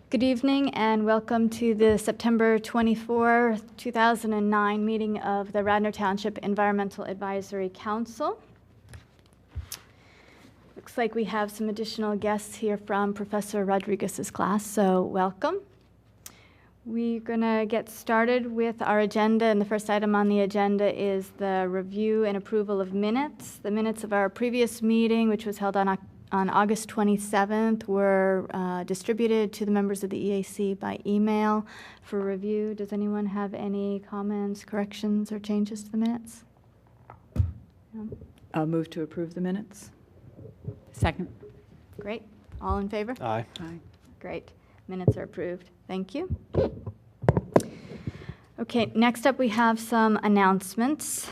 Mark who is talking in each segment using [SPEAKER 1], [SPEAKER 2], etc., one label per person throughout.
[SPEAKER 1] Good evening and welcome to the September 24, 2009 meeting of the Radnor Township Environmental Advisory Council. Looks like we have some additional guests here from Professor Rodriguez's class, so welcome. We're going to get started with our agenda, and the first item on the agenda is the review and approval of minutes. The minutes of our previous meeting, which was held on August 27th, were distributed to the members of the EAC by email for review. Does anyone have any comments, corrections, or changes to the minutes? No?
[SPEAKER 2] I'll move to approve the minutes.
[SPEAKER 3] Second.
[SPEAKER 1] Great. All in favor?
[SPEAKER 4] Aye.
[SPEAKER 2] Aye.
[SPEAKER 1] Great. Minutes are approved. Thank you. Okay, next up we have some announcements.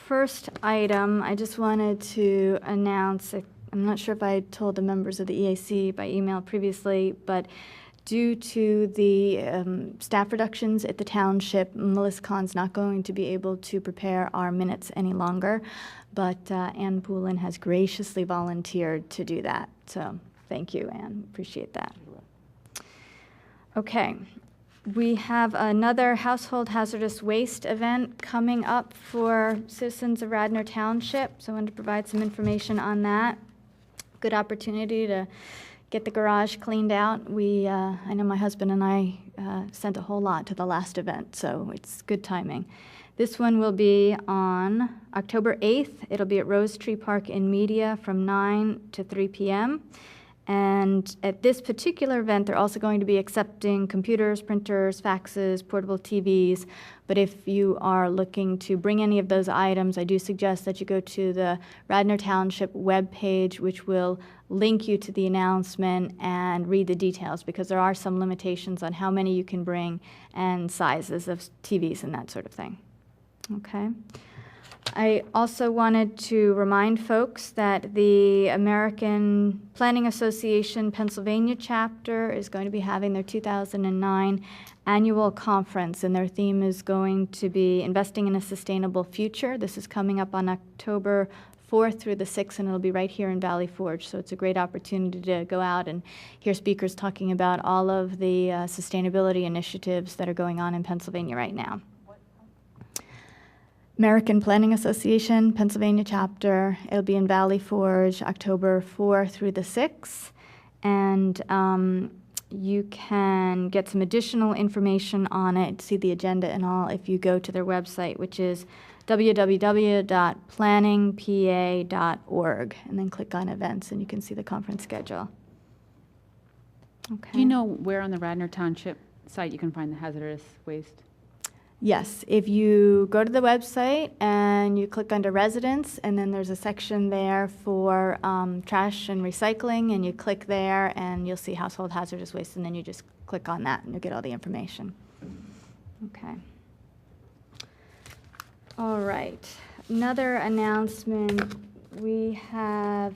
[SPEAKER 1] First item, I just wanted to announce, I'm not sure if I told the members of the EAC by email previously, but due to the staff reductions at the township, Melissa Kahn's not going to be able to prepare our minutes any longer, but Ann Poulin has graciously volunteered to do that. So thank you, Ann. Appreciate that. Okay. We have another household hazardous waste event coming up for citizens of Radnor Township, so I wanted to provide some information on that. Good opportunity to get the garage cleaned out. I know my husband and I sent a whole lot to the last event, so it's good timing. This one will be on October 8th. It'll be at Rose Tree Park in Media from 9 to 3 p.m. And at this particular event, they're also going to be accepting computers, printers, faxes, portable TVs. But if you are looking to bring any of those items, I do suggest that you go to the Radnor Township webpage, which will link you to the announcement and read the details, because there are some limitations on how many you can bring and sizes of TVs and that sort of thing. Okay. I also wanted to remind folks that the American Planning Association Pennsylvania chapter is going to be having their 2009 annual conference, and their theme is going to be Investing in a Sustainable Future. This is coming up on October 4th through the 6th, and it'll be right here in Valley Forge, so it's a great opportunity to go out and hear speakers talking about all of the sustainability initiatives that are going on in Pennsylvania right now. American Planning Association, Pennsylvania chapter. It'll be in Valley Forge, October 4th through the 6th. And you can get some additional information on it, see the agenda and all, if you go to their website, which is www.planningpa.org, and then click on events, and you can see the conference schedule. Okay.
[SPEAKER 3] Do you know where on the Radnor Township site you can find the hazardous waste?
[SPEAKER 1] Yes, if you go to the website and you click under residents, and then there's a section there for trash and recycling, and you click there and you'll see household hazardous waste, and then you just click on that and you'll get all the information. Okay. All right. Another announcement, we have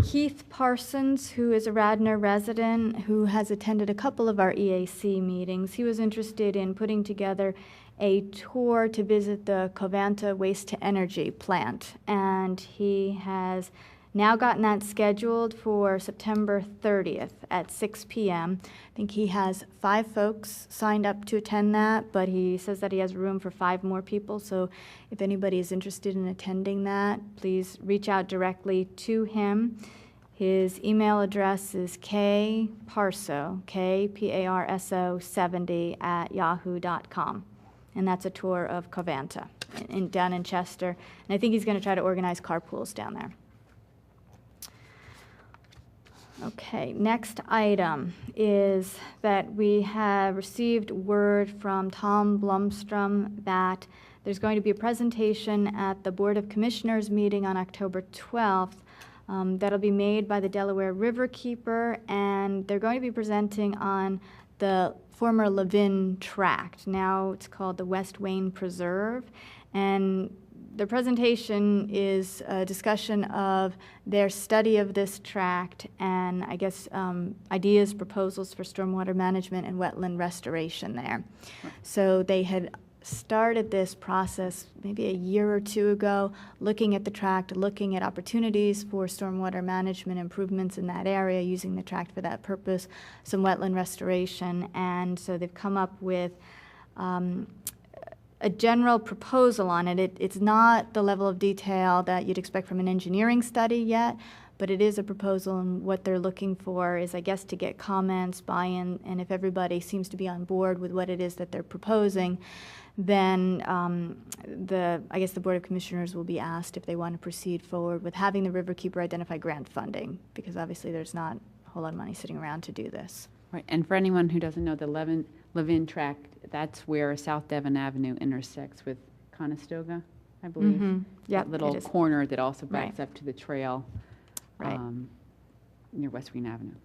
[SPEAKER 1] Keith Parsons, who is a Radnor resident who has attended a couple of our EAC meetings. He was interested in putting together a tour to visit the Covanta waste-to-energy plant, and he has now gotten that scheduled for September 30th at 6 p.m. I think he has 5 folks signed up to attend that, but he says that he has room for 5 more people, so if anybody is interested in attending that, please reach out directly to him. His email address is kparso, K-P-A-R-S-O 70 @yahoo.com, and that's a tour of Covanta down in Chester, and I think he's going to try to organize carpools down there. Okay, next item is that we have received word from Tom Blomstrom that there's going to be a presentation at the Board of Commissioners meeting on October 12th that'll be made by the Delaware Riverkeeper, and they're going to be presenting on the former Levin Tract. Now it's called the West Wayne Preserve, and the presentation is a discussion of their study of this tract and, I guess, ideas, proposals for stormwater management and wetland restoration there. So they had started this process maybe a year or two ago, looking at the tract, looking at opportunities for stormwater management improvements in that area, using the tract for that purpose, some wetland restoration. And so they've come up with a general proposal on it. It's not the level of detail that you'd expect from an engineering study yet, but it is a proposal, and what they're looking for is, I guess, to get comments, buy-in, and if everybody seems to be on board with what it is that they're proposing, then I guess the Board of Commissioners will be asked if they want to proceed forward with having the Riverkeeper identify grant funding, because obviously there's not a whole lot of money sitting around to do this.
[SPEAKER 3] Right, and for anyone who doesn't know, the Levin tract, that's where South Devon Avenue intersects with Conestoga, I believe.
[SPEAKER 1] Mm-hmm. Yep,
[SPEAKER 3] That little
[SPEAKER 1] it is.
[SPEAKER 3] corner that also backs
[SPEAKER 1] Right.
[SPEAKER 3] up to the trail.
[SPEAKER 1] Right.
[SPEAKER 3] Near West Green Avenue.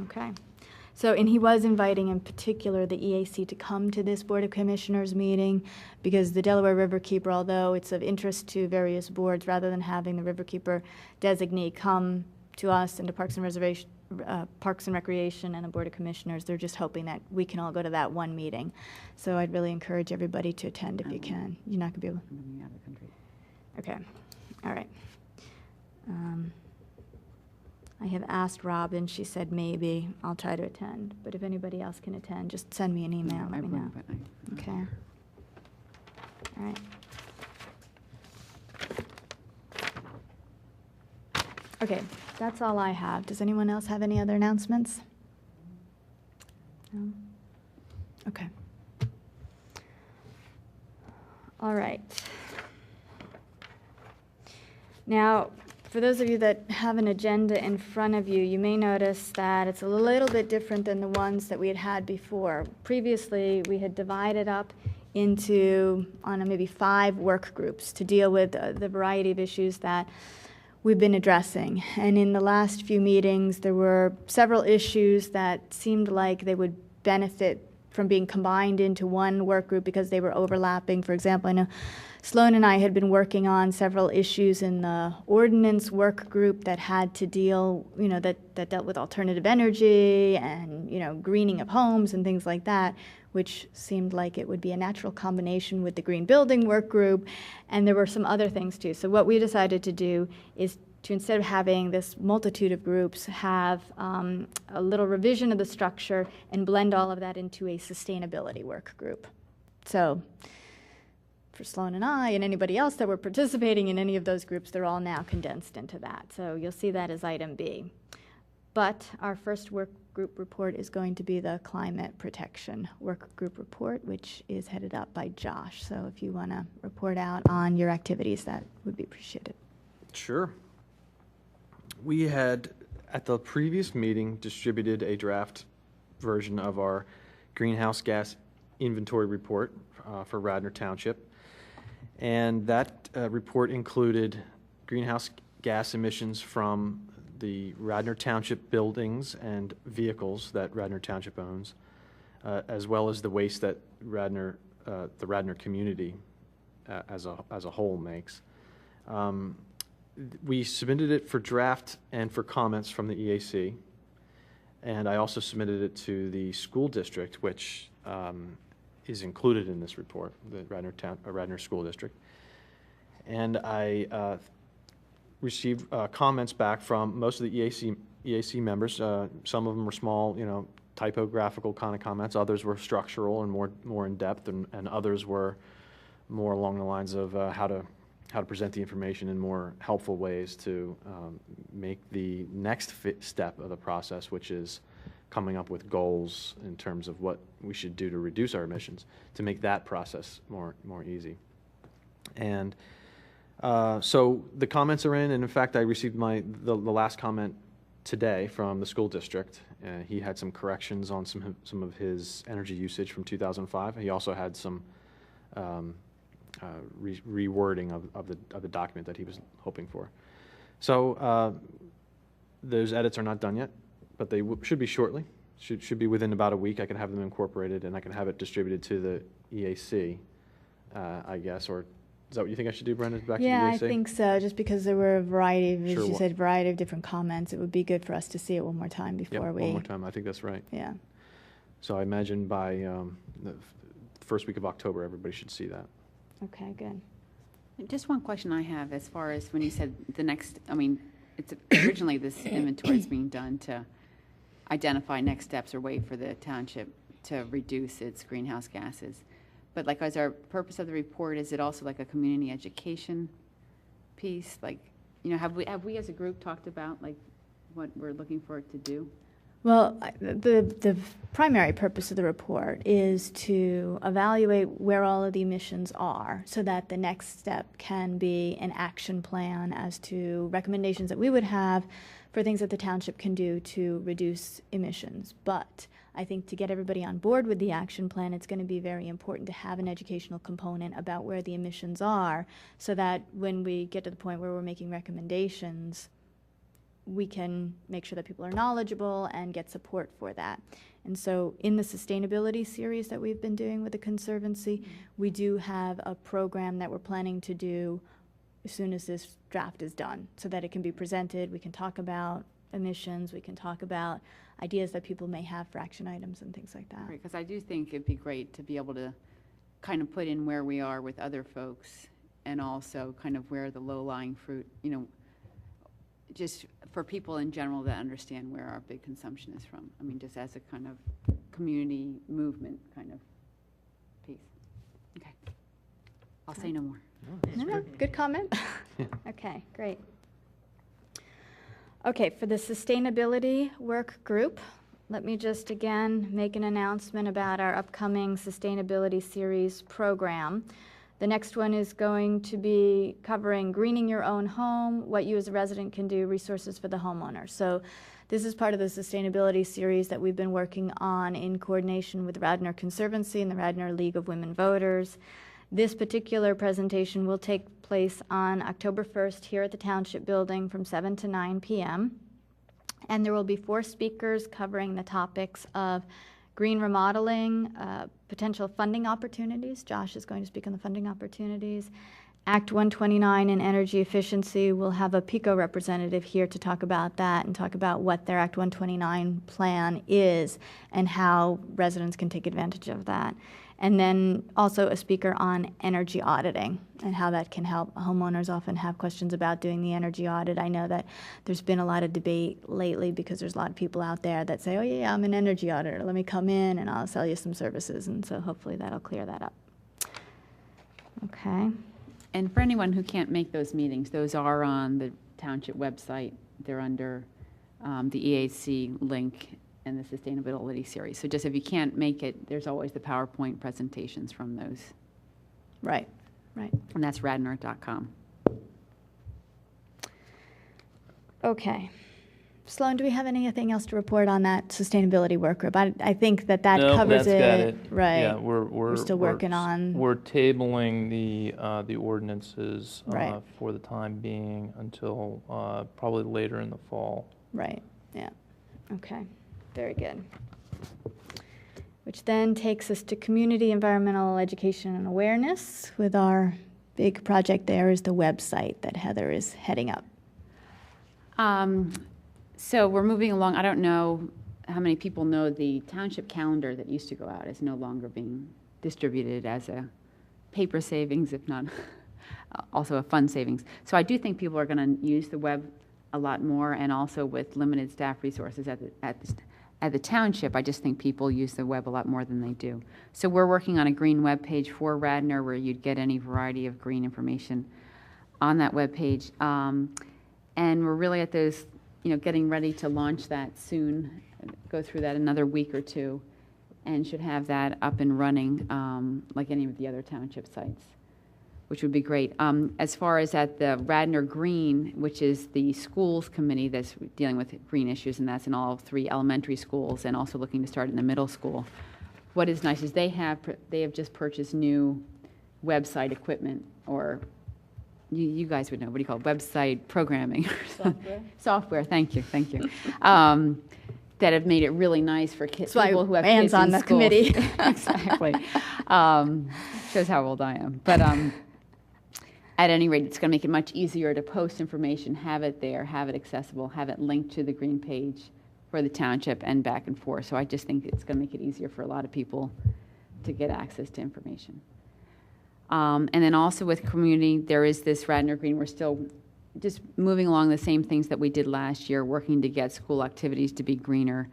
[SPEAKER 1] Okay. So, and he was inviting in particular the EAC to come to this Board of Commissioners meeting, because the Delaware Riverkeeper, although it's of interest to various boards, rather than having the Riverkeeper designee come to us and to Parks and Recreation and the Board of Commissioners, they're just hoping that we can all go to that one meeting. So I'd really encourage everybody to attend if you can. You're not going to be able.
[SPEAKER 3] I'm moving out of the country.
[SPEAKER 1] Okay. All right. I have asked Robin. She said maybe. I'll try to attend. But if anybody else can attend, just send me an email.
[SPEAKER 3] I
[SPEAKER 1] Let me
[SPEAKER 3] will,
[SPEAKER 1] know.
[SPEAKER 3] but
[SPEAKER 1] Okay. All right. Okay, that's all I have. Does anyone else have any other announcements? No? Okay. All right. Now, for those of you that have an agenda in front of you, you may notice that it's a little bit different than the ones that we had before. Previously, we had divided up into, maybe 5 work groups to deal with the variety of issues that we've been addressing. And in the last few meetings, there were several issues that seemed like they would benefit from being combined into one work group because they were overlapping. For example, I know Sloan and I had been working on several issues in the ordinance work group that had to deal, that dealt with alternative energy and, greening of homes and things like that, which seemed like it would be a natural combination with the green building work group. And there were some other things too. So what we decided to do is to, instead of having this multitude of groups, have a little revision of the structure and blend all of that into a sustainability work group. So for Sloan and I and anybody else that were participating in any of those groups, they're all now condensed into that. So you'll see that as item B. But our first work group report is going to be the climate protection work group report, which is headed up by Josh. So if you want to report out on your activities, that would be appreciated.
[SPEAKER 4] Sure. We had, at the previous meeting, distributed a draft version of our greenhouse gas inventory report for Radnor Township. And that report included greenhouse gas emissions from the Radnor Township buildings and vehicles that Radnor Township owns, as well as the waste that the Radnor community as a whole makes. We submitted it for draft and for comments from the EAC, and I also submitted it to the school district, which is included in this report, the Radnor School District. And I received comments back from most of the EAC members. Some of them were small, typographical kind of comments. Others were structural and more in depth, and others were more along the lines of how to present the information in more helpful ways to make the next step of the process, which is coming up with goals in terms of what we should do to reduce our emissions, to make that process more easy. And so the comments are in, and in fact, I received the last comment today from the school district. He had some corrections on some of his energy usage from 2005. He also had some rewording of the document that he was hoping for. So those edits are not done yet, but they should be shortly. Should be within about a week. I can have them incorporated, and I can have it distributed to the EAC, I guess. Or is that what you think I should do, Brendan? Back to the EAC?
[SPEAKER 1] Yeah, I think so. Just because there were a variety of, as
[SPEAKER 4] Sure.
[SPEAKER 1] you said, variety of different comments, it would be good for us to see it one more time before
[SPEAKER 4] Yep,
[SPEAKER 1] we.
[SPEAKER 4] one more time. I think that's right.
[SPEAKER 1] Yeah.
[SPEAKER 4] So I imagine by first week of October, everybody should see that.
[SPEAKER 1] Okay, good.
[SPEAKER 3] Just one question I have as far as when you said the next, I mean, it's originally this inventory is being done to identify next steps or way for the township to reduce its greenhouse gases. But like, as our purpose of the report, is it also like a community education piece? Like, you know, have we as a group talked about like what we're looking for it to do?
[SPEAKER 1] Well, the primary purpose of the report is to evaluate where all of the emissions are so that the next step can be an action plan as to recommendations that we would have for things that the township can do to reduce emissions. But I think to get everybody on board with the action plan, it's going to be very important to have an educational component about where the emissions are so that when we get to the point where we're making recommendations, we can make sure that people are knowledgeable and get support for that. And so in the sustainability series that we've been doing with the Conservancy, we do have a program that we're planning to do as soon as this draft is done so that it can be presented. We can talk about emissions, we can talk about ideas that people may have for action items and things like that.
[SPEAKER 3] Right, because I do think it'd be great to be able to kind of put in where we are with other folks and also kind of where the low-lying fruit, you know, just for people in general that understand where our big consumption is from. I mean, just as a kind of community movement kind of piece. Okay. I'll say no more.
[SPEAKER 1] No, good comment. Okay, great. Okay, for the sustainability work group, let me just again make an announcement about our upcoming sustainability series program. The next one is going to be covering greening your own home, what you as a resident can do, resources for the homeowner. So this is part of the sustainability series that we've been working on in coordination with Radnor Conservancy and the Radnor League of Women Voters. This particular presentation will take place on October 1st here at the Township Building from 7 to 9 p.m. And there will be 4 speakers covering the topics of green remodeling, potential funding opportunities. Josh is going to speak on the funding opportunities. Act 129 and energy efficiency. We'll have a PICO representative here to talk about that and talk about what their Act 129 plan is and how residents can take advantage of that. And then also a speaker on energy auditing and how that can help. Homeowners often have questions about doing the energy audit. I know that there's been a lot of debate lately because there's a lot of people out there that say, oh yeah, I'm an energy auditor. Let me come in and I'll sell you some services. And so hopefully that'll clear that up. Okay.
[SPEAKER 3] And for anyone who can't make those meetings, those are on the township website. They're under the EAC link and the sustainability series. So just if you can't make it, there's always the PowerPoint presentations from those.
[SPEAKER 1] Right, right.
[SPEAKER 3] And that's radnor.com.
[SPEAKER 1] Okay. Sloan, do we have anything else to report on that sustainability work group? I think that
[SPEAKER 5] No,
[SPEAKER 1] covers
[SPEAKER 5] that's got
[SPEAKER 1] it. Right.
[SPEAKER 5] Yeah, we're
[SPEAKER 1] still working on.
[SPEAKER 5] We're tabling the ordinances
[SPEAKER 1] Right.
[SPEAKER 5] for the time being until probably later in the fall.
[SPEAKER 1] Right, yeah. Okay, very good. Which then takes us to community environmental education and awareness with our big project there is the website that Heather is heading up.
[SPEAKER 3] So we're moving along. I don't know how many people know the township calendar that used to go out is no longer being distributed as a paper savings, if not also a fund savings. So I do think people are going to use the web a lot more, and also with limited staff resources at the township, I just think people use the web a lot more than they do. So we're working on a green web page for Radnor where you'd get any variety of green information on that web page. And we're really at those, getting ready to launch that soon, go through that another week or two, and should have that up and running like any of the other township sites, which would be great. As far as at the Radnor Green, which is the schools committee that's dealing with green issues, and that's in all 3 elementary schools and also looking to start in the middle school. What is nice is they have just purchased new website equipment, or you guys would know, what do you call it, website programming? Software, thank you. That have made it really nice for kids, people who have
[SPEAKER 1] Anne's
[SPEAKER 3] kids
[SPEAKER 1] on
[SPEAKER 3] in
[SPEAKER 1] the
[SPEAKER 3] school.
[SPEAKER 1] committee.
[SPEAKER 3] Exactly. Shows how old I am. But at any rate, it's going to make it much easier to post information, have it there, have it accessible, have it linked to the green page for the township and back and forth. So I just think it's going to make it easier for a lot of people to get access to information. And then also with community, there is this Radnor Green. We're still just moving along the same things that we did last year, working to get school activities to be greener.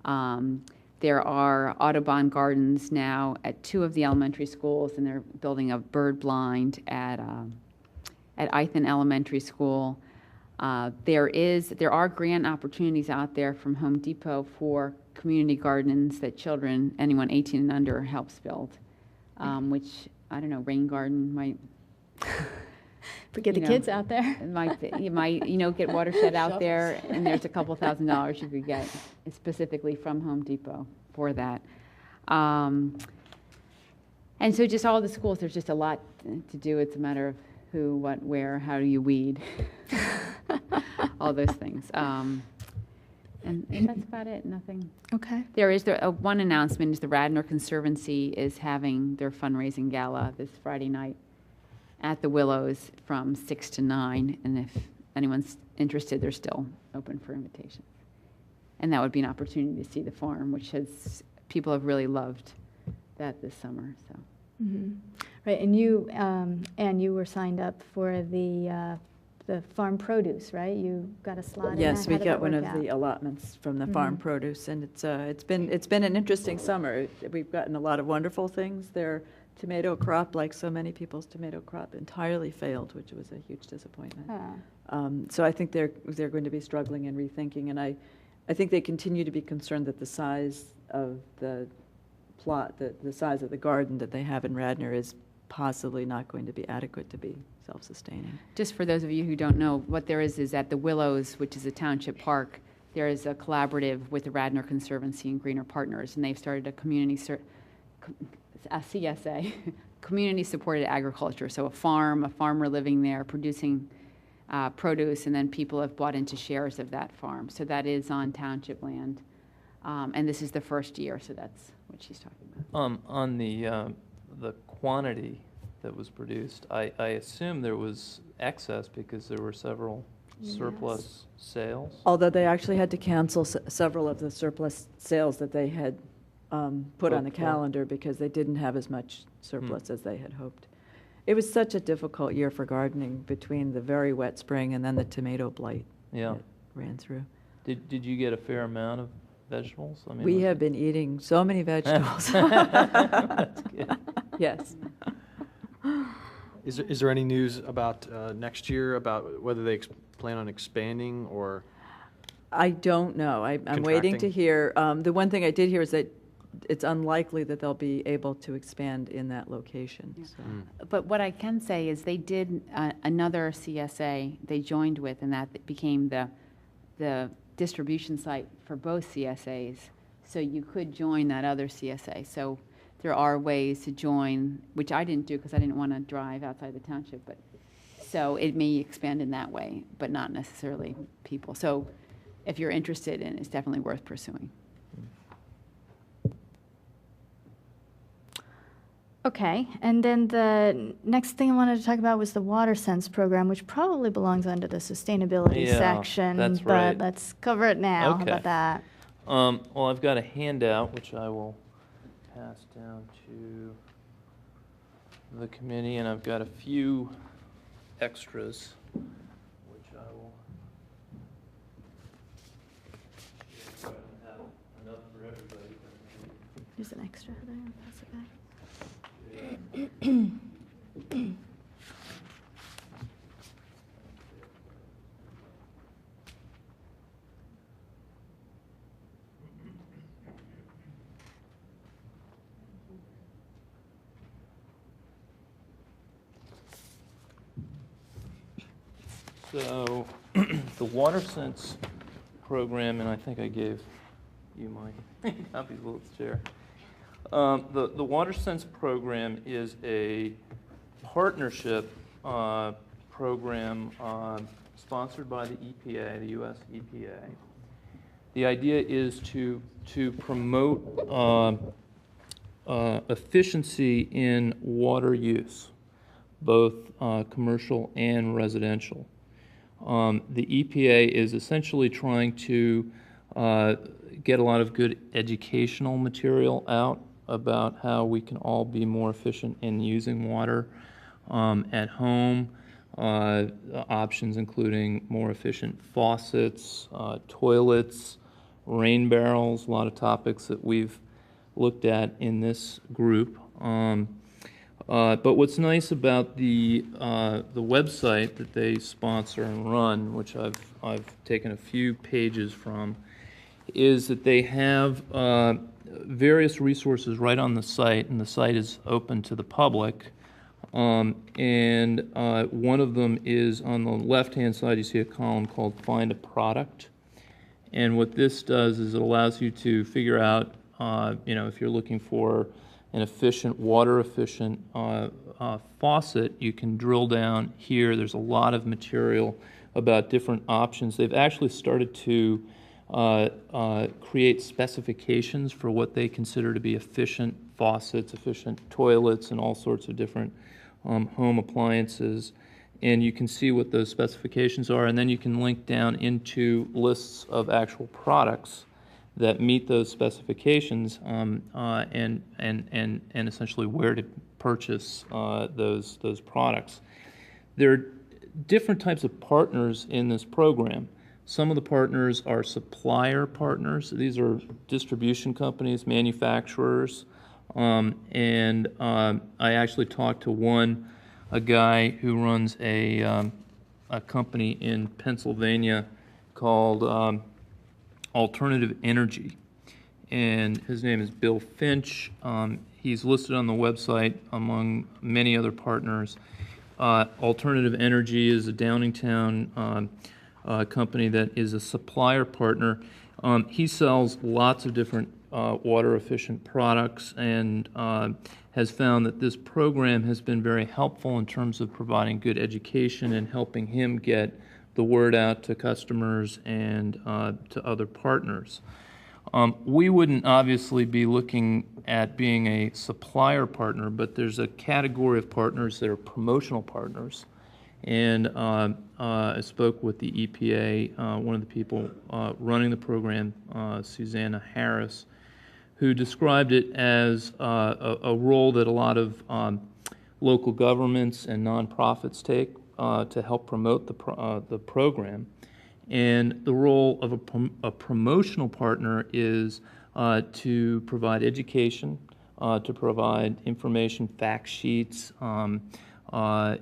[SPEAKER 3] There are Audubon gardens now at 2 of the elementary schools, and they're building a bird blind at Ithan Elementary School. There are grant opportunities out there from Home Depot for community gardens that children, anyone 18 and under, helps build, which, I don't know, Rain Garden might.
[SPEAKER 1] But get the kids out there.
[SPEAKER 3] It might be, you might, get Watershed out there, and there's a couple $1,000s you could get specifically from Home Depot for that. And so just all the schools, there's just a lot to do. It's a matter of who, what, where, how do you weed, all those things. And that's about it, nothing.
[SPEAKER 1] Okay.
[SPEAKER 3] There is one announcement is the Radnor Conservancy is having their fundraising gala this Friday night at the Willows from 6 to 9, and if anyone's interested, they're still open for invitations. And that would be an opportunity to see the farm, which people have really loved that this summer. So.
[SPEAKER 1] Mm-hmm. Right, and you were signed up for the farm produce, right? You got a slot in that?
[SPEAKER 2] Yes, we
[SPEAKER 1] How did
[SPEAKER 2] got
[SPEAKER 1] that
[SPEAKER 2] one
[SPEAKER 1] work
[SPEAKER 2] of
[SPEAKER 1] out?
[SPEAKER 2] the allotments from the farm produce, and it's been an interesting summer. We've gotten a lot of wonderful things. Their tomato crop, like so many people's tomato crop, entirely failed, which was a huge disappointment. So I think they're going to be struggling and rethinking, and I think they continue to be concerned that the size of the plot, the size of the garden that they have in Radnor is possibly not going to be adequate to be self-sustaining.
[SPEAKER 3] Just for those of you who don't know, what there is at the Willows, which is a township park, there is a collaborative with the Radnor Conservancy and Greener Partners, and they've started a a CSA, community-supported agriculture. So a farmer living there producing produce, and then people have bought into shares of that farm. So that is on township land, and this is the first year, so that's what she's talking about.
[SPEAKER 5] On the quantity that was produced, I assume there was excess because there were several surplus sales.
[SPEAKER 2] Although they actually had to cancel several of the surplus sales that they had put on the calendar because they didn't have as much surplus as they had hoped. It was such a difficult year for gardening between the very wet spring and then the tomato blight that ran through.
[SPEAKER 5] Did you get a fair amount of vegetables? I mean,
[SPEAKER 2] We have been eating so many vegetables.
[SPEAKER 5] That's good.
[SPEAKER 2] Yes.
[SPEAKER 4] Is there any news about next year, about whether they plan on expanding or?
[SPEAKER 2] I don't know. I'm waiting to
[SPEAKER 4] Contracting?
[SPEAKER 2] hear. The one thing I did hear is that it's unlikely that they'll be able to expand in that location. So.
[SPEAKER 3] But what I can say is they did another CSA they joined with, and that became the distribution site for both CSAs. So you could join that other CSA. So there are ways to join, which I didn't do because I didn't want to drive outside the township. But so it may expand in that way, but not necessarily people. So if you're interested in it, it's definitely worth pursuing.
[SPEAKER 1] Okay, and then the next thing I wanted to talk about was the Water Sense program, which probably belongs under the sustainability
[SPEAKER 5] Yeah,
[SPEAKER 1] section.
[SPEAKER 5] that's right.
[SPEAKER 1] But let's cover it now. How
[SPEAKER 5] Okay.
[SPEAKER 1] about that?
[SPEAKER 5] Well, I've got a handout which I will pass down to the committee, and I've got a few extras which I will. I don't have enough for everybody.
[SPEAKER 1] Here's an extra. Heather. Pass it back.
[SPEAKER 5] So, the Water Sense program, and I think I gave you my copy of the chair. The Water Sense program is a partnership program sponsored by the EPA, the U.S. EPA. The idea is to promote efficiency in water use, both commercial and residential. The EPA is essentially trying to get a lot of good educational material out about how we can all be more efficient in using water at home. Options including more efficient faucets, toilets, rain barrels, a lot of topics that we've looked at in this group. But what's nice about the website that they sponsor and run, which I've taken a few pages from, is that they have various resources right on the site, and the site is open to the public. And one of them is on the left-hand side. You see a column called Find a Product. And what this does is it allows you to figure out, if you're looking for an efficient, water-efficient faucet, you can drill down here. There's a lot of material about different options. They've actually started to create specifications for what they consider to be efficient faucets, efficient toilets, and all sorts of different home appliances. And you can see what those specifications are, and then you can link down into lists of actual products that meet those specifications, and essentially where to purchase those products. There are different types of partners in this program. Some of the partners are supplier partners. These are distribution companies, manufacturers, and I actually talked to a guy who runs a company in Pennsylvania called Alternative Energy, and his name is Bill Finch. He's listed on the website among many other partners. Alternative Energy is a Downingtown company that is a supplier partner. He sells lots of different water-efficient products, and has found that this program has been very helpful in terms of providing good education and helping him get the word out to customers and to other partners. We wouldn't obviously be looking at being a supplier partner, but there's a category of partners that are promotional partners. And I spoke with the EPA, one of the people running the program, Susanna Harris, who described it as a role that a lot of local governments and nonprofits take to help promote the program. And the role of a promotional partner is to provide education, to provide information, fact sheets,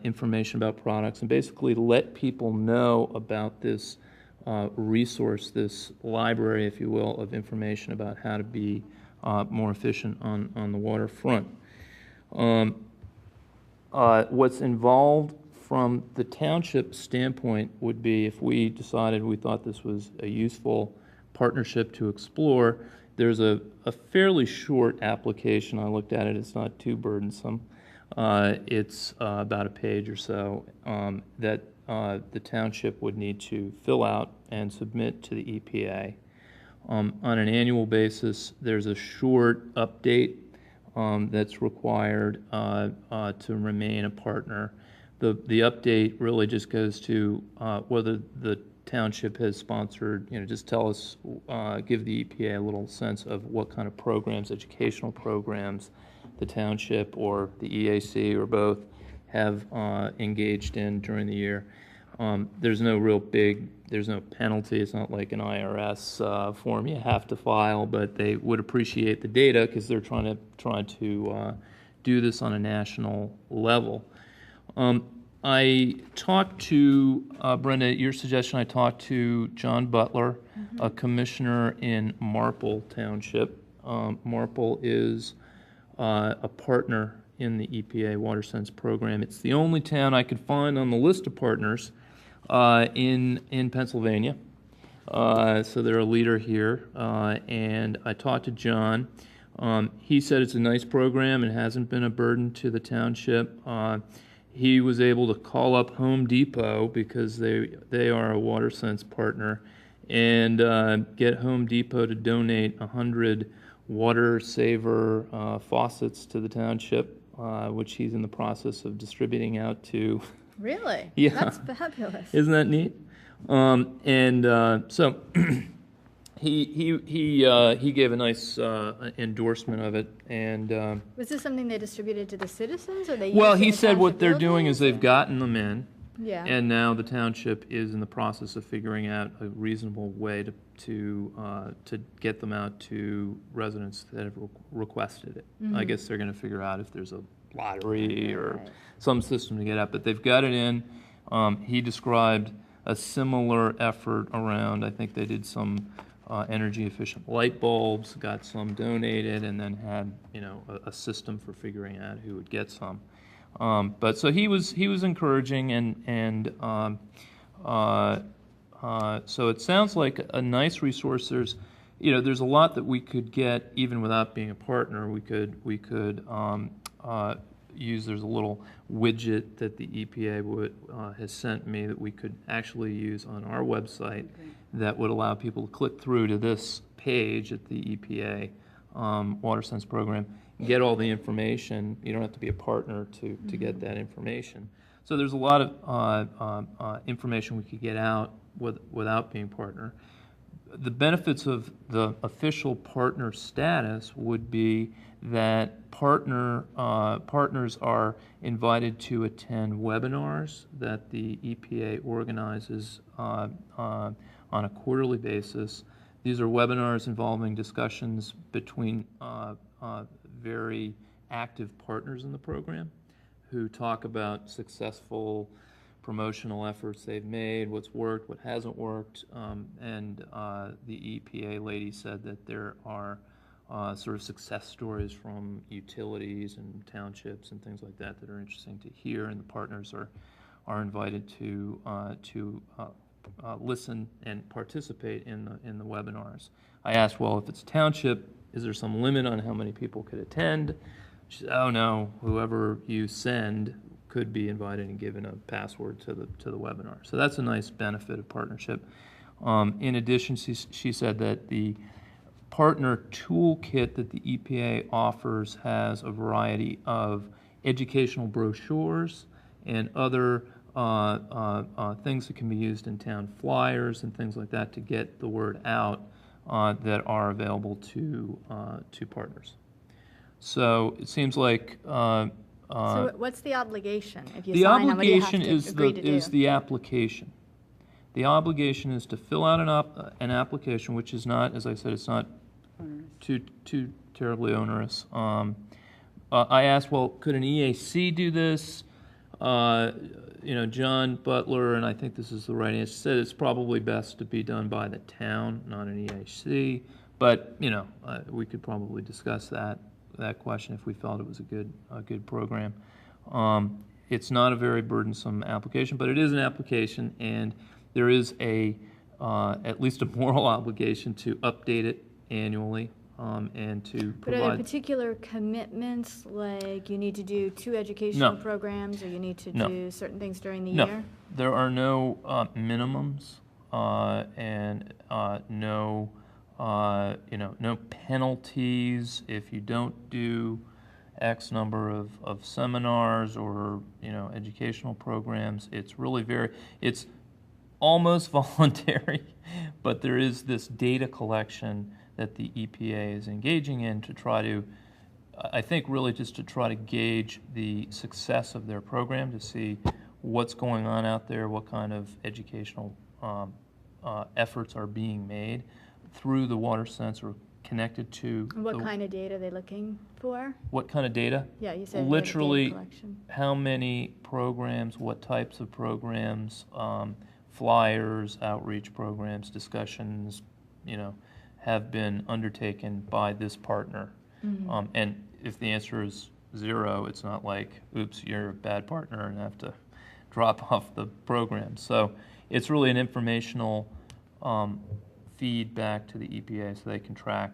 [SPEAKER 5] information about products, and basically let people know about this resource, this library, if you will, of information about how to be more efficient on the waterfront. What's involved from the township standpoint would be, if we decided we thought this was a useful partnership to explore, there's a fairly short application. I looked at it. It's not too burdensome. It's about a page or so that the township would need to fill out and submit to the EPA. On an annual basis, there's a short update that's required to remain a partner. The update really just goes to whether the township has sponsored, just tell us, give the EPA a little sense of what kind of programs, educational programs, the township or the EAC or both have engaged in during the year. There's no penalty. It's not like an IRS form you have to file, but they would appreciate the data because they're trying to do this on a national level. I talked to, Brenda, at your suggestion, I talked to John Butler, a commissioner in Marple Township. Marple is a partner in the EPA WaterSense program. It's the only town I could find on the list of partners in Pennsylvania. So they're a leader here. And I talked to John. He said it's a nice program. It hasn't been a burden to the township. He was able to call up Home Depot because they are a WaterSense partner and get Home Depot to donate 100 water saver faucets to the township, which he's in the process of distributing out to.
[SPEAKER 1] Really?
[SPEAKER 5] Yeah.
[SPEAKER 1] That's fabulous.
[SPEAKER 5] Isn't that neat? So He gave a nice endorsement of it, and
[SPEAKER 1] Was this something they distributed to the citizens, or they
[SPEAKER 5] well,
[SPEAKER 1] used it
[SPEAKER 5] he
[SPEAKER 1] in the
[SPEAKER 5] said what
[SPEAKER 1] township
[SPEAKER 5] they're doing is
[SPEAKER 1] buildings,
[SPEAKER 5] they've
[SPEAKER 1] or-
[SPEAKER 5] gotten them in,
[SPEAKER 1] Yeah.
[SPEAKER 5] and now the township is in the process of figuring out a reasonable way to get them out to residents that have requested it. I guess they're going to figure out if there's a lottery or
[SPEAKER 1] Right.
[SPEAKER 5] some system to get out, but they've got it in. He described a similar effort around, I think they did some energy efficient light bulbs, got some donated, and then had, a system for figuring out who would get some. But so he was encouraging, and so it sounds like a nice resource. There's a lot that we could get even without being a partner. We could use. There's a little widget that the EPA has sent me that we could actually use on our website that would allow people to click through to this page at the EPA Water Sense program, get all the information. You don't have to be a partner to get that information. So there's a lot of information we could get out without being partner. The benefits of the official partner status would be that partners are invited to attend webinars that the EPA organizes on a quarterly basis. These are webinars involving discussions between very active partners in the program who talk about successful promotional efforts they've made, what's worked, what hasn't worked, and the EPA lady said that there are sort of success stories from utilities and townships and things like that that are interesting to hear, and the partners are invited to listen and participate in the webinars. I asked, well, if it's township, is there some limit on how many people could attend? She said, oh no, whoever you send could be invited and given a password to the webinar. So that's a nice benefit of partnership. In addition, she said that the partner toolkit that the EPA offers has a variety of educational brochures and other things that can be used in town flyers and things like that to get the word out that are available to partners. So it seems like
[SPEAKER 1] So what's the obligation? If you
[SPEAKER 5] the
[SPEAKER 1] sign on, what do you have
[SPEAKER 5] obligation
[SPEAKER 1] to agree to do?
[SPEAKER 5] is the application. The obligation is to fill out an application, which is not, as I said, it's not too terribly onerous. I asked, well, could an EAC do this? John Butler, and I think this is the right answer, said it's probably best to be done by the town, not an EAC. But we could probably discuss that question if we felt it was a good program. It's not a very burdensome application, but it is an application, and there is at least a moral obligation to update it annually and to
[SPEAKER 1] But are there
[SPEAKER 5] provide.
[SPEAKER 1] particular commitments, like you need to do 2 educational
[SPEAKER 5] No.
[SPEAKER 1] programs, or you need to
[SPEAKER 5] No.
[SPEAKER 1] do certain things during the
[SPEAKER 5] No,
[SPEAKER 1] year?
[SPEAKER 5] there are no minimums and no no penalties if you don't do X number of seminars or educational programs. It's really it's almost voluntary, but there is this data collection that the EPA is engaging in to try to, I think really just to try to gauge the success of their program, to see what's going on out there, what kind of educational efforts are being made through the water sense or connected to.
[SPEAKER 1] What kind of data are they looking for?
[SPEAKER 5] What kind of data?
[SPEAKER 1] Yeah, you said
[SPEAKER 5] Literally,
[SPEAKER 1] data collection.
[SPEAKER 5] how many programs, what types of programs, flyers, outreach programs, discussions, have been undertaken by this partner. And if the answer is 0, it's not like, oops, you're a bad partner and have to drop off the program. So it's really an informational feedback to the EPA so they can track,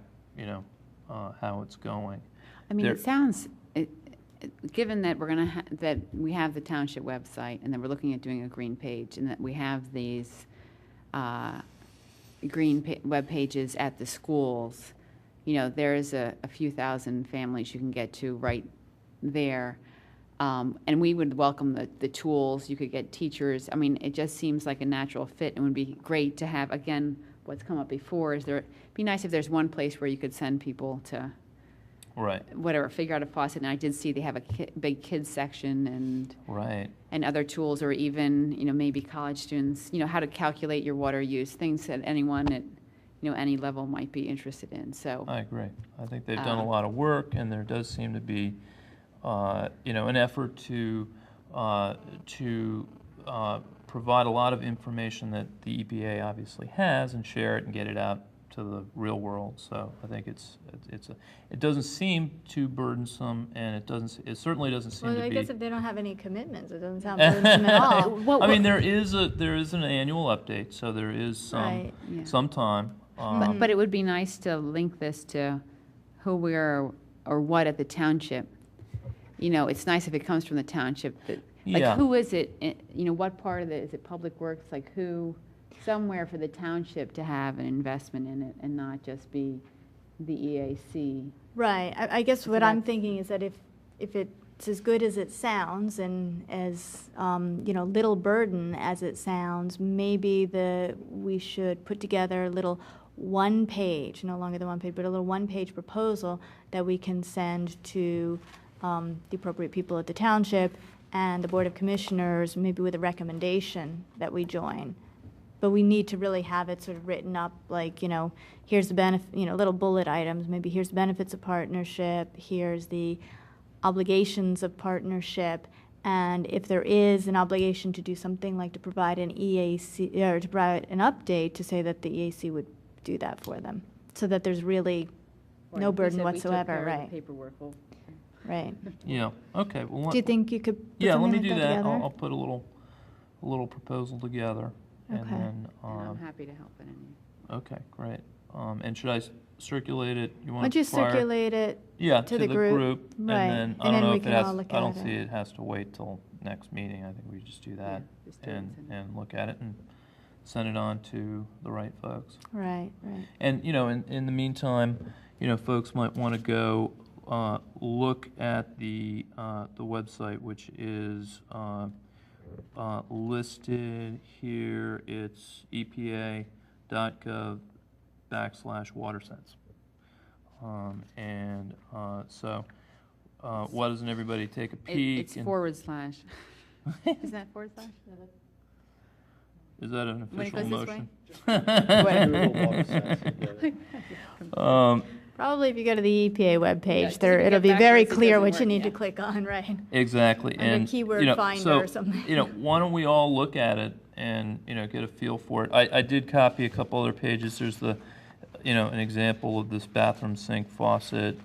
[SPEAKER 5] how it's going.
[SPEAKER 3] I mean,
[SPEAKER 5] There-
[SPEAKER 3] it sounds, given that we're going to, that we have the township website, and that we're looking at doing a green page, and that we have these web pages at the schools, there's a few thousand families you can get to right there. And we would welcome the tools. You could get teachers. I mean, it just seems like a natural fit, and would be great to have, again, what's come up before is it'd be nice if there's one place where you could send people to
[SPEAKER 5] Right,
[SPEAKER 3] whatever, figure out a faucet. And I did see they have a big kids section
[SPEAKER 5] right.
[SPEAKER 3] and other tools, or even, maybe college students, how to calculate your water use, things that anyone at, any level might be interested in. So
[SPEAKER 5] I agree. I think they've done a lot of work, and there does seem to be, an effort to provide a lot of information that the EPA obviously has and share it and get it out to the real world. So I think it doesn't seem too burdensome, and it certainly doesn't seem
[SPEAKER 1] Well,
[SPEAKER 5] to
[SPEAKER 1] I
[SPEAKER 5] be.
[SPEAKER 1] guess if they don't have any commitments, it doesn't sound burdensome at all.
[SPEAKER 5] I mean, there is an annual update, so there is
[SPEAKER 1] Right.
[SPEAKER 5] some time.
[SPEAKER 3] But it would be nice to link this to who we are or what at the township. It's nice if it comes from the township.
[SPEAKER 5] Yeah.
[SPEAKER 3] Who is it? What part of it is it Public Works? Like who? Somewhere for the township to have an investment in it and not just be the EAC.
[SPEAKER 1] Right. I guess
[SPEAKER 3] So
[SPEAKER 1] what I'm
[SPEAKER 3] that's-
[SPEAKER 1] thinking is that if it's as good as it sounds and as, little burden as it sounds, maybe we should put together a little one-page, no longer the one page, but a little one-page proposal that we can send to the appropriate people at the township and the Board of Commissioners, maybe with a recommendation that we join. But we need to really have it sort of written up, like, here's the benefit, little bullet items, maybe here's the benefits of partnership, here's the obligations of partnership, and if there is an obligation to do something like to provide an EAC, or to provide an update to say that the EAC would do that for them, so that there's really no burden whatsoever, right?
[SPEAKER 3] Paperwork.
[SPEAKER 1] Right.
[SPEAKER 5] Yeah. Okay. Well,
[SPEAKER 1] Do you think you could put
[SPEAKER 5] yeah, let
[SPEAKER 1] something
[SPEAKER 5] me
[SPEAKER 1] like
[SPEAKER 5] do
[SPEAKER 1] that
[SPEAKER 5] that.
[SPEAKER 1] together?
[SPEAKER 5] I'll put a little proposal together, and
[SPEAKER 1] Okay.
[SPEAKER 5] then
[SPEAKER 3] I'm happy to help in any.
[SPEAKER 5] okay, great. And should I circulate it? You
[SPEAKER 1] Why
[SPEAKER 5] want
[SPEAKER 1] don't you
[SPEAKER 5] to fire?
[SPEAKER 1] circulate it?
[SPEAKER 5] Yeah,
[SPEAKER 1] to the group?
[SPEAKER 5] and
[SPEAKER 1] Right.
[SPEAKER 5] then I
[SPEAKER 1] And
[SPEAKER 5] don't
[SPEAKER 1] then
[SPEAKER 5] know
[SPEAKER 1] we
[SPEAKER 5] if it
[SPEAKER 1] can
[SPEAKER 5] has.
[SPEAKER 1] all look
[SPEAKER 5] I don't
[SPEAKER 1] at
[SPEAKER 5] see
[SPEAKER 1] it.
[SPEAKER 5] it has to wait till next meeting. I think we just do that
[SPEAKER 3] just do it and send it.
[SPEAKER 5] and look at it and send it on to the right folks.
[SPEAKER 1] Right, right.
[SPEAKER 5] And in the meantime, folks might want to go look at the website, which is listed here. It's epa.gov/watersense. So why doesn't everybody take a peek?
[SPEAKER 3] It's
[SPEAKER 5] and-
[SPEAKER 3] / Isn't that /?
[SPEAKER 5] Is that an
[SPEAKER 3] When it
[SPEAKER 5] official
[SPEAKER 3] goes this
[SPEAKER 5] motion?
[SPEAKER 1] Probably if you go to the EPA
[SPEAKER 3] Yeah,
[SPEAKER 1] webpage,
[SPEAKER 3] 'cause
[SPEAKER 1] there,
[SPEAKER 3] if you
[SPEAKER 1] it'll
[SPEAKER 3] get
[SPEAKER 1] be very
[SPEAKER 3] backwards, it
[SPEAKER 1] clear
[SPEAKER 3] doesn't
[SPEAKER 1] what you
[SPEAKER 3] work,
[SPEAKER 1] need to
[SPEAKER 3] yeah.
[SPEAKER 1] click on, right?
[SPEAKER 5] Exactly.
[SPEAKER 1] Under
[SPEAKER 5] And,
[SPEAKER 1] keyword finder
[SPEAKER 5] so,
[SPEAKER 1] or something.
[SPEAKER 5] why don't we all look at it and, get a feel for it? I did copy a couple other pages. There's an example of this bathroom sink faucet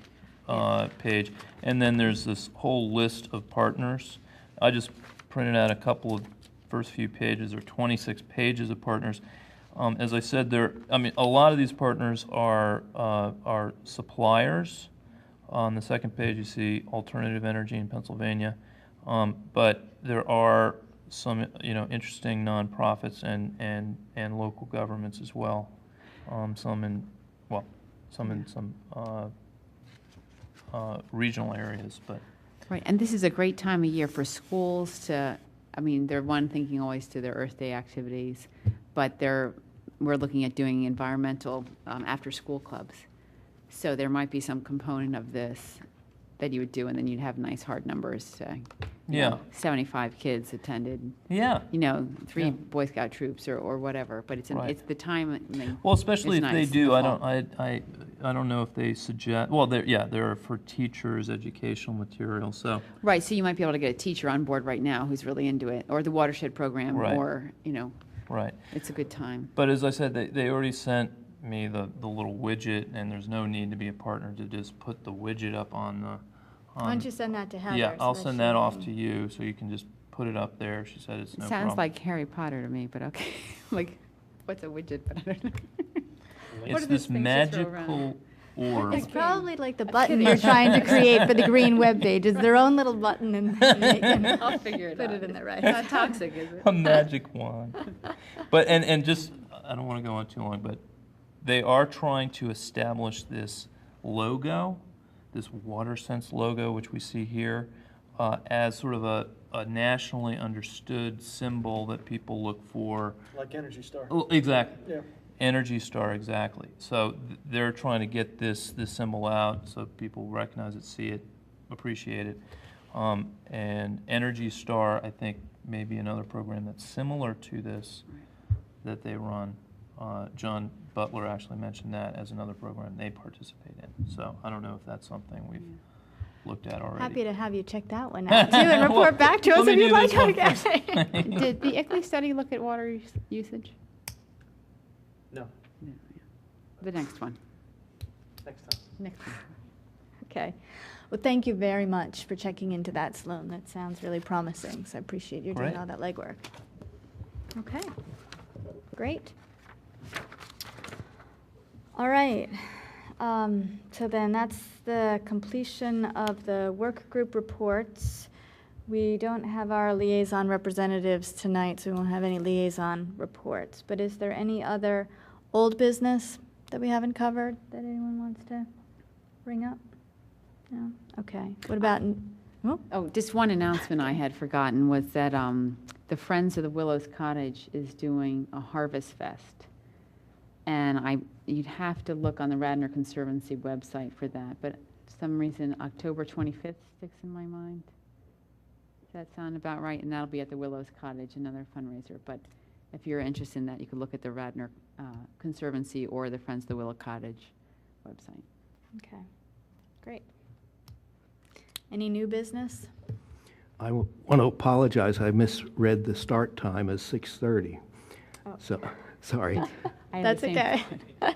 [SPEAKER 5] page. And then there's this whole list of partners. I just printed out a couple of first few pages, or 26 pages of partners. As I said, a lot of these partners are suppliers. On the second page, you see alternative energy in Pennsylvania, but there are some interesting nonprofits and local governments as well. Some in some regional areas, but.
[SPEAKER 3] Right, and this is a great time of year for schools to, they're thinking always to their Earth Day activities, but we're looking at doing environmental after-school clubs. So there might be some component of this that you would do, and then you'd have nice hard numbers.
[SPEAKER 5] Yeah.
[SPEAKER 3] 75 kids attended,
[SPEAKER 5] Yeah.
[SPEAKER 3] 3
[SPEAKER 5] Yeah.
[SPEAKER 3] Boy Scout troops or whatever, but it's
[SPEAKER 5] Right.
[SPEAKER 3] it's the time.
[SPEAKER 5] Well, especially
[SPEAKER 3] is
[SPEAKER 5] if they
[SPEAKER 3] nice in
[SPEAKER 5] do,
[SPEAKER 3] the
[SPEAKER 5] I
[SPEAKER 3] fall.
[SPEAKER 5] don't know if they suggest, well, they're for teachers, educational material, so,
[SPEAKER 3] Right, so you might be able to get a teacher on board right now who's really into it, or the watershed program,
[SPEAKER 5] Right.
[SPEAKER 3] or,
[SPEAKER 5] right.
[SPEAKER 3] it's a good time.
[SPEAKER 5] But as I said, they already sent me the little widget, and there's no need to be a partner to just put the widget up on the.
[SPEAKER 1] Why don't you send that to Heather?
[SPEAKER 5] Yeah, I'll
[SPEAKER 1] so
[SPEAKER 5] send
[SPEAKER 1] she
[SPEAKER 5] that off
[SPEAKER 1] can-
[SPEAKER 5] to you, so you can just put it up there. She said it's no
[SPEAKER 3] It
[SPEAKER 5] problem.
[SPEAKER 3] sounds like Harry Potter to me, but okay. Like, what's a widget? But I don't know. What
[SPEAKER 5] It's
[SPEAKER 3] are
[SPEAKER 5] this
[SPEAKER 3] these things you throw around?
[SPEAKER 5] magical orb.
[SPEAKER 1] It's probably like the
[SPEAKER 3] I'm
[SPEAKER 1] button
[SPEAKER 3] kidding.
[SPEAKER 1] you're trying to create for the green webpage. It's their own little button, and they can
[SPEAKER 3] I'll figure it
[SPEAKER 1] put
[SPEAKER 3] out.
[SPEAKER 1] it in there,
[SPEAKER 3] It's not
[SPEAKER 1] right?
[SPEAKER 3] toxic, is it?
[SPEAKER 5] A magic wand. But, and just, I don't want to go on too long, but they are trying to establish this logo, this WaterSense logo, which we see here, as sort of a nationally understood symbol that people look for.
[SPEAKER 6] Like Energy Star.
[SPEAKER 5] Oh, exactly.
[SPEAKER 6] Yeah.
[SPEAKER 5] Energy Star, exactly. So they're trying to get this symbol out so people recognize it, see it, appreciate it. And Energy Star, I think, may be another program that's similar to this that they run. John Butler actually mentioned that as another program they participate in. So I don't know if that's something we've looked at already.
[SPEAKER 1] Happy to have you check that one out too and report back to us
[SPEAKER 5] let
[SPEAKER 1] if
[SPEAKER 5] me
[SPEAKER 1] you'd
[SPEAKER 5] do
[SPEAKER 1] like.
[SPEAKER 5] this one
[SPEAKER 1] Okay.
[SPEAKER 5] first.
[SPEAKER 3] Did the ICLEI study look at water usage?
[SPEAKER 4] No,
[SPEAKER 3] No, yeah. The next one.
[SPEAKER 4] next time.
[SPEAKER 3] Next one.
[SPEAKER 1] Okay. Well, thank you very much for checking into that, Sloan. That sounds really promising, so I appreciate you doing
[SPEAKER 5] Great.
[SPEAKER 1] all that legwork. Okay, great. All right. So then that's the completion of the work group reports. We don't have our liaison representatives tonight, so we won't have any liaison reports. But is there any other old business that we haven't covered that anyone wants to bring up? No? Okay. What about,
[SPEAKER 3] Oh, just one announcement I had forgotten was that the Friends of the Willows Cottage is doing a Harvest Fest. And you'd have to look on the Radnor Conservancy website for that, but for some reason, October 25th sticks in my mind. Does that sound about right? And that'll be at the Willows Cottage, another fundraiser. But if you're interested in that, you could look at the Radnor Conservancy or the Friends of the Willow Cottage website.
[SPEAKER 1] okay, great. Any new business?
[SPEAKER 6] I want to apologize. I misread the start time as 6:30.
[SPEAKER 1] Oh.
[SPEAKER 6] So, sorry.
[SPEAKER 3] I had
[SPEAKER 1] That's
[SPEAKER 3] the same
[SPEAKER 1] okay.
[SPEAKER 3] thought.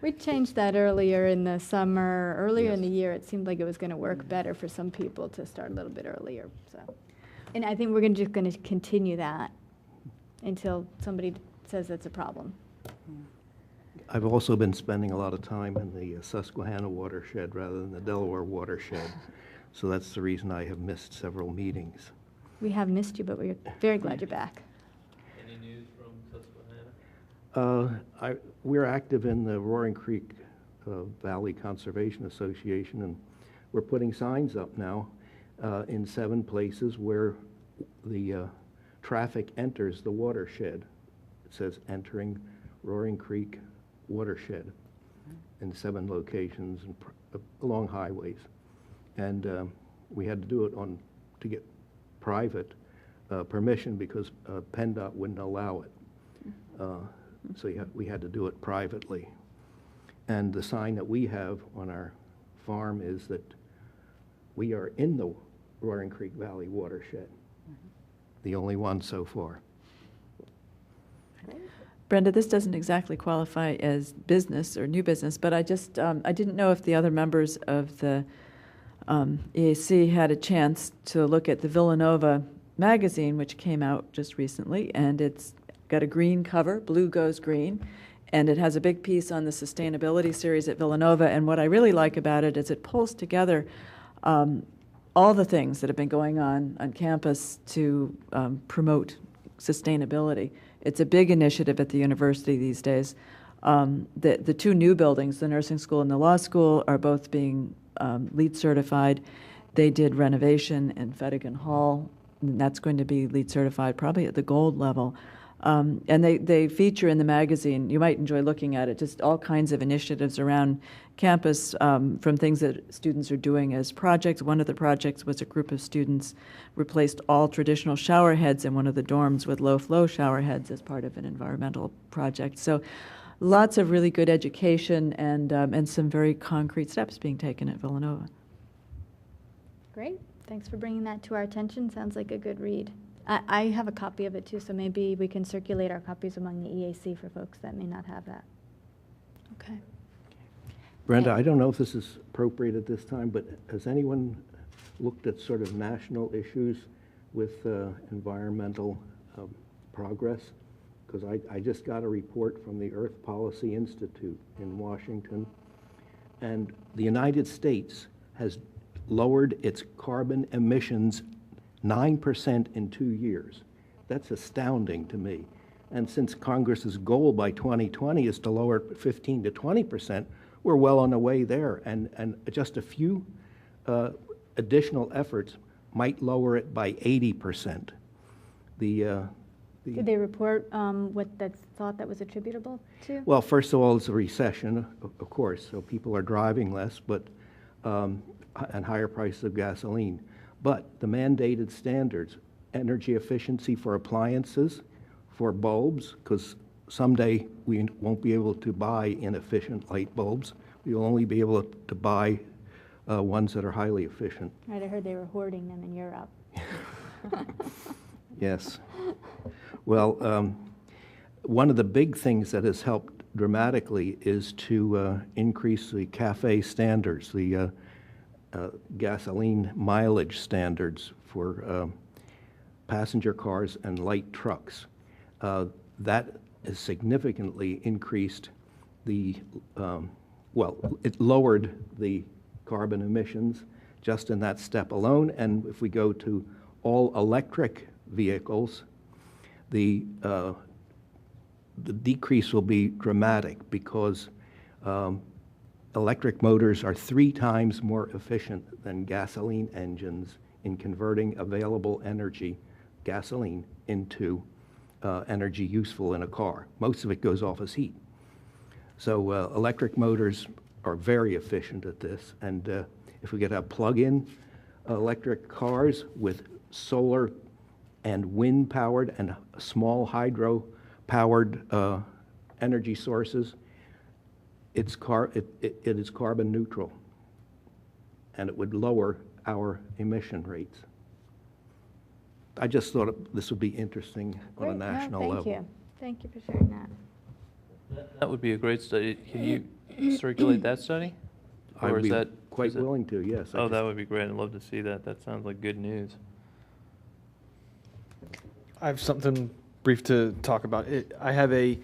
[SPEAKER 1] We changed that earlier in the summer. Earlier in
[SPEAKER 6] Yes.
[SPEAKER 1] the year, it seemed like it was going to work better for some people to start a little bit earlier, so. And I think we're just going to continue that until somebody says that's a problem.
[SPEAKER 6] I've also been spending a lot of time in the Susquehanna watershed rather than the Delaware watershed. So that's the reason I have missed several meetings.
[SPEAKER 1] We have missed you, but we're very glad you're back.
[SPEAKER 5] Any news from Susquehanna?
[SPEAKER 6] We're active in the Roaring Creek Valley Conservation Association, and we're putting signs up now in 7 places where the traffic enters the watershed. It says entering Roaring Creek watershed in 7 locations and along highways. And we had to do it to get private permission because PennDOT wouldn't allow it. So we had to do it privately. And the sign that we have on our farm is that we are in the Roaring Creek Valley watershed, the only one so far.
[SPEAKER 2] Brenda, this doesn't exactly qualify as business or new business, but I just, I didn't know if the other members of the EAC had a chance to look at the Villanova magazine, which came out just recently, and it's got a green cover, blue goes green, and it has a big piece on the sustainability series at Villanova, and what I really like about it is it pulls together all the things that have been going on campus to promote sustainability. It's a big initiative at the university these days. The 2 new buildings, the nursing school and the law school, are both being LEED certified. They did renovation in Fettigan Hall, and that's going to be LEED certified probably at the gold level. And they feature in the magazine, you might enjoy looking at it, just all kinds of initiatives around campus from things that students are doing as projects. One of the projects was a group of students replaced all traditional shower heads in one of the dorms with low-flow shower heads as part of an environmental project. So lots of really good education and some very concrete steps being taken at Villanova.
[SPEAKER 1] Great. Thanks for bringing that to our attention. Sounds like a good read. I have a copy of it too, so maybe we can circulate our copies among the EAC for folks that may not have that. Okay.
[SPEAKER 6] Brenda, I don't know if this is appropriate at this time, but has anyone looked at sort of national issues with environmental progress? Because I just got a report from the Earth Policy Institute in Washington, and the United States has lowered its carbon emissions 9% in 2 years. That's astounding to me. And since Congress's goal by 2020 is to lower it 15 to 20%, we're well on the way there. And just a few additional efforts might lower it by 80%.
[SPEAKER 1] Did they report what that's thought that was attributable to?
[SPEAKER 6] Well, first of all, it's a recession, of course, so people are driving less, but, and higher prices of gasoline. But the mandated standards, energy efficiency for appliances, for bulbs, because someday we won't be able to buy inefficient light bulbs. We'll only be able to buy ones that are highly efficient.
[SPEAKER 1] Right, I heard they were hoarding them in Europe.
[SPEAKER 6] Yes. Well, one of the big things that has helped dramatically is to increase the CAFE standards, the gasoline mileage standards for passenger cars and light trucks. That has significantly increased the, well, it lowered the carbon emissions just in that step alone. And if we go to all electric vehicles, the decrease will be dramatic because electric motors are 3 times more efficient than gasoline engines in converting available energy, gasoline, into energy useful in a car. Most of it goes off as heat. So electric motors are very efficient at this. And if we get a plug-in electric cars with solar and wind-powered and small hydro-powered energy sources, it is carbon neutral, and it would lower our emission rates. I just thought this would be interesting on a
[SPEAKER 1] Great. No,
[SPEAKER 6] national level.
[SPEAKER 1] Thank you. Thank you for sharing that.
[SPEAKER 5] That would be a great study. Can you circulate that study?
[SPEAKER 6] I'd
[SPEAKER 5] Or is
[SPEAKER 6] be
[SPEAKER 5] that
[SPEAKER 6] quite
[SPEAKER 5] is it-
[SPEAKER 6] willing to, yes.
[SPEAKER 5] Oh, that would be great. I'd love to see that. That sounds like good news.
[SPEAKER 4] I have something brief to talk about. I have a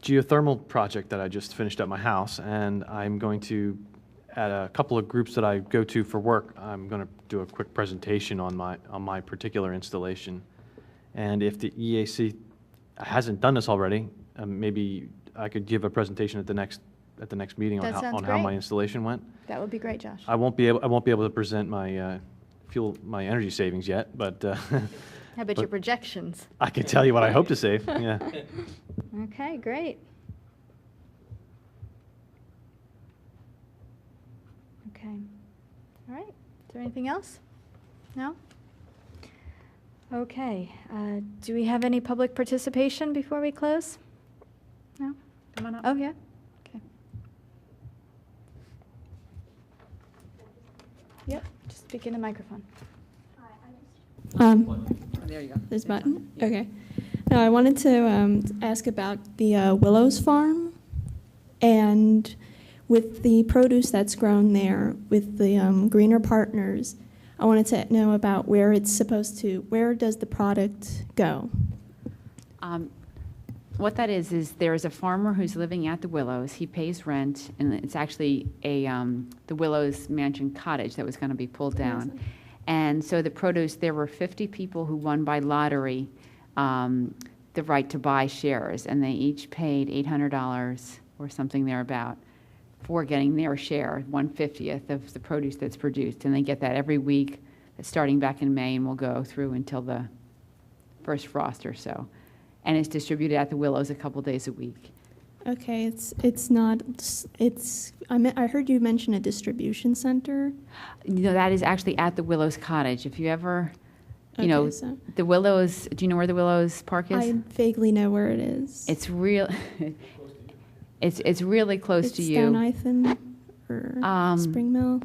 [SPEAKER 4] geothermal project that I just finished at my house, and I'm going to, at a couple of groups that I go to for work, I'm going to do a quick presentation on my particular installation. And if the EAC hasn't done this already, maybe I could give a presentation at the next meeting
[SPEAKER 1] That sounds
[SPEAKER 4] on how my
[SPEAKER 1] great.
[SPEAKER 4] installation went.
[SPEAKER 1] That would be great, Josh.
[SPEAKER 4] I won't be able to present my my energy savings yet, but
[SPEAKER 1] How about your projections?
[SPEAKER 4] I can tell you what I hope to save. Yeah.
[SPEAKER 1] Okay, great. Okay. All right. Is there anything else? No? Okay. Do we have any public participation before we close? No?
[SPEAKER 3] Come on up.
[SPEAKER 1] Oh, yeah. Okay. Yep, just speak in the microphone.
[SPEAKER 3] There you go.
[SPEAKER 7] This button? Okay. No, I wanted to ask about the Willows Farm and with the produce that's grown there with the Greener Partners. I wanted to know about where it's supposed to, where does the product go?
[SPEAKER 3] What that is there is a farmer who's living at the Willows. He pays rent, and it's actually the Willows Mansion Cottage that was going to be pulled down. And so the produce, there were 50 people who won by lottery the right to buy shares, and they each paid $800 or something thereabout for getting their share, 1/50th of the produce that's produced. And they get that every week, starting back in May, and will go through until the first frost or so. And it's distributed at the Willows a couple days a week.
[SPEAKER 7] Okay, it's not, I heard you mention a distribution center.
[SPEAKER 3] That is actually at the Willows Cottage. If you ever,
[SPEAKER 7] Okay, so
[SPEAKER 3] the Willows, do you know where the Willows Park is?
[SPEAKER 7] I vaguely know where it is.
[SPEAKER 3] It's real, it's really close to
[SPEAKER 7] It's
[SPEAKER 3] you.
[SPEAKER 7] down Ithan or Spring Mill.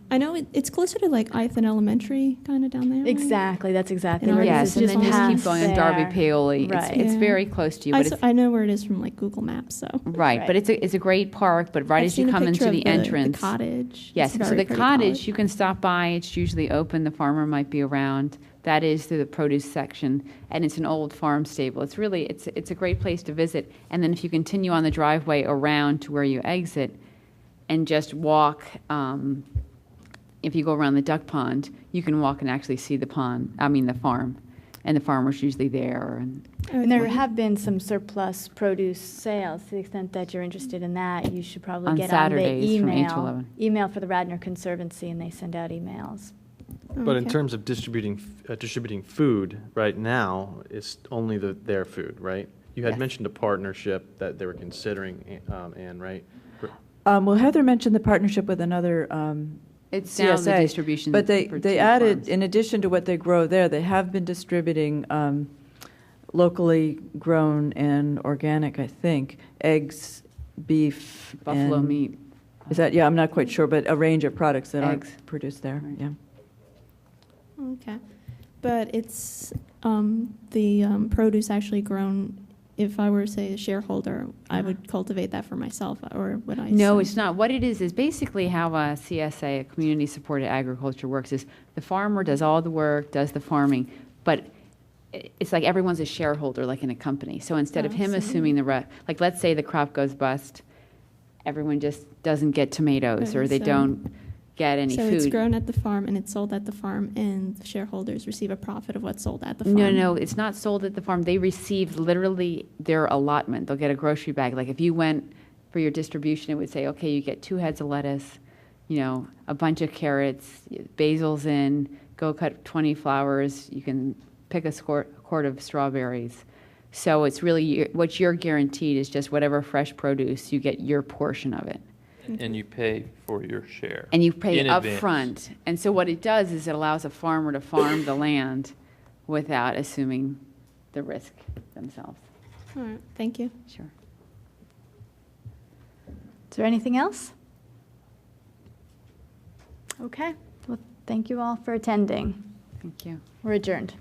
[SPEAKER 7] I know it's closer to like Ithan Elementary, kind of down there. right?
[SPEAKER 1] Exactly, that's exactly
[SPEAKER 7] And
[SPEAKER 1] where it
[SPEAKER 7] ours
[SPEAKER 1] is.
[SPEAKER 3] Yes,
[SPEAKER 7] is
[SPEAKER 3] and then just keep
[SPEAKER 7] past
[SPEAKER 3] going on Darby Paoli.
[SPEAKER 1] Right.
[SPEAKER 3] It's
[SPEAKER 7] Yeah.
[SPEAKER 3] very close to you,
[SPEAKER 7] I,
[SPEAKER 3] but
[SPEAKER 7] s- I know where it is from like Google Maps, so.
[SPEAKER 3] right, but
[SPEAKER 1] Right.
[SPEAKER 3] it's a great park, but right
[SPEAKER 7] I've
[SPEAKER 3] as you
[SPEAKER 7] seen a
[SPEAKER 3] come
[SPEAKER 7] picture
[SPEAKER 3] into
[SPEAKER 7] of
[SPEAKER 3] the entrance.
[SPEAKER 7] The cottage.
[SPEAKER 3] Yes,
[SPEAKER 7] It's a
[SPEAKER 3] so
[SPEAKER 7] very
[SPEAKER 3] the
[SPEAKER 7] pretty
[SPEAKER 3] cottage, you can stop by, it's usually open, the farmer might be around. That is through the produce section, and it's an old farm stable. It's really, it's a great place to visit. And then if you continue on the driveway around to where you exit and just walk, if you go around the duck pond, you can walk and actually see the farm. And the farmer's usually there.
[SPEAKER 1] And there
[SPEAKER 7] Okay.
[SPEAKER 1] have been some surplus produce sales. To the extent that you're interested in that, you should probably
[SPEAKER 3] On
[SPEAKER 1] get
[SPEAKER 3] Saturdays
[SPEAKER 1] on the
[SPEAKER 3] from 8 to 11.
[SPEAKER 1] email for the Radnor Conservancy, and they send out emails.
[SPEAKER 4] But in
[SPEAKER 7] Okay.
[SPEAKER 4] terms of distributing food, right now, it's only their food, right? You had
[SPEAKER 3] Yes.
[SPEAKER 4] mentioned a partnership that they were considering, Ann, right?
[SPEAKER 2] Well, Heather mentioned the partnership with another
[SPEAKER 3] It's now the
[SPEAKER 2] CSA,
[SPEAKER 3] distribution
[SPEAKER 2] but
[SPEAKER 3] for two
[SPEAKER 2] they added,
[SPEAKER 3] farms.
[SPEAKER 2] in addition to what they grow there, they have been distributing locally grown and organic, I think, eggs, beef.
[SPEAKER 3] Buffalo
[SPEAKER 2] and-
[SPEAKER 3] meat.
[SPEAKER 2] Is that, yeah, I'm not quite sure, but a range of products that
[SPEAKER 3] Eggs.
[SPEAKER 2] aren't produced there,
[SPEAKER 3] Right.
[SPEAKER 2] yeah.
[SPEAKER 7] Okay. But it's the produce actually grown. If I were, say, a shareholder, I would cultivate that for myself, or would I?
[SPEAKER 3] No,
[SPEAKER 7] sell-
[SPEAKER 3] it's not. What it is basically how a CSA, a community-supported agriculture, works is the farmer does all the work, does the farming, but it's like everyone's a shareholder, like in a company. So instead of
[SPEAKER 7] Oh,
[SPEAKER 3] him
[SPEAKER 7] so-
[SPEAKER 3] assuming like, let's say the crop goes bust, everyone just doesn't get tomatoes, or
[SPEAKER 7] Okay,
[SPEAKER 3] they
[SPEAKER 7] so-
[SPEAKER 3] don't get any
[SPEAKER 7] So
[SPEAKER 3] food.
[SPEAKER 7] it's grown at the farm and it's sold at the farm, and the shareholders receive a profit of what's sold at the farm.
[SPEAKER 3] No, it's not sold at the farm. They receive literally their allotment. They'll get a grocery bag. Like if you went for your distribution, it would say, okay, you get 2 heads of lettuce, a bunch of carrots, basil's in, go cut 20 flowers, you can pick a quart of strawberries. So it's really, what you're guaranteed is just whatever fresh produce, you get your portion of it.
[SPEAKER 5] And you pay for your share.
[SPEAKER 3] And you pay
[SPEAKER 5] in
[SPEAKER 3] up
[SPEAKER 5] advance.
[SPEAKER 3] front. And so what it does is it allows a farmer to farm the land without assuming the risk themselves.
[SPEAKER 7] All right, thank you.
[SPEAKER 3] Sure.
[SPEAKER 1] Is there anything else? Okay, well, thank you all for attending.
[SPEAKER 3] Thank you.
[SPEAKER 1] We're adjourned.